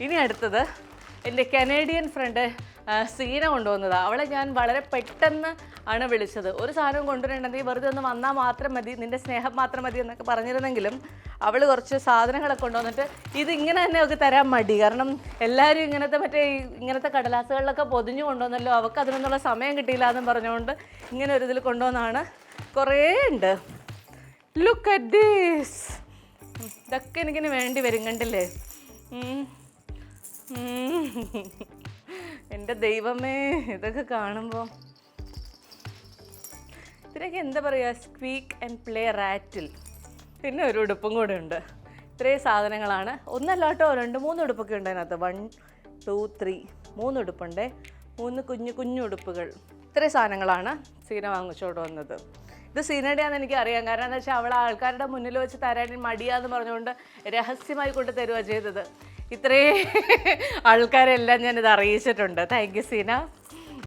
ഇനി അടുത്തത് എൻ്റെ കനേഡിയൻ ഫ്രണ്ട് സീന കൊണ്ടുവന്നതാണ്. അവളെ ഞാൻ വളരെ പെട്ടെന്ന് ആണ് വിളിച്ചത്. ഒരു സാധനം കൊണ്ടുവരണമെങ്കിൽ വെറുതെ ഒന്ന് വന്നാൽ മാത്രം മതി, നിൻ്റെ സ്നേഹം മാത്രം മതി എന്നൊക്കെ പറഞ്ഞിരുന്നെങ്കിലും അവൾ കുറച്ച് സാധനങ്ങളൊക്കെ കൊണ്ടുവന്നിട്ട് ഇതിങ്ങനെ തന്നെ ഒക്കെ തരാൻ മടി. കാരണം എല്ലാവരും ഇങ്ങനത്തെ കടലാസുകളിലൊക്കെ പൊതിഞ്ഞു കൊണ്ടുവന്നല്ലോ, അവൾക്ക് അതിനൊന്നുള്ള സമയം കിട്ടിയില്ല എന്നും പറഞ്ഞുകൊണ്ട് ഇങ്ങനെ ഒരു ഇതിൽ കൊണ്ടുവന്നാണ്. കുറേ ഉണ്ട്. Look at this. ഇതൊക്കെ എനിക്കിന് വേണ്ടി വരും, കണ്ടില്ലേ? എൻ്റെ ദൈവമേ, ഇതൊക്കെ കാണുമ്പോൾ ഇതിനൊക്കെ എന്താ പറയുക, സ്ക്വീക്ക് ആൻഡ് പ്ലേ റാറ്റിൽ. പിന്നെ ഒരു ഉടുപ്പും കൂടെ ഉണ്ട്. ഇത്രയും സാധനങ്ങളാണ്. ഒന്നല്ല കേട്ടോ, 2-3 ഉടുപ്പൊക്കെ ഉണ്ട് അതിനകത്ത്. 1 2 3 3 ഉടുപ്പുണ്ട്, 3 കുഞ്ഞു ഉടുപ്പുകൾ. ഇത്രയും സാധനങ്ങളാണ് സീന വാങ്ങിച്ചോണ്ട് വന്നത്. ഇത് സീനയുടെയാണെന്ന് എനിക്ക് അറിയാം. കാരണം എന്താ വെച്ചാൽ അവൾ ആൾക്കാരുടെ മുന്നിൽ വെച്ച് തരാൻ മടിയാന്ന് പറഞ്ഞുകൊണ്ട് രഹസ്യമായി കൊണ്ട് തരുക ചെയ്തത്. ഇത്രയും ആൾക്കാരെല്ലാം ഞാനിത് അറിയിച്ചിട്ടുണ്ട്. Thank you Seena.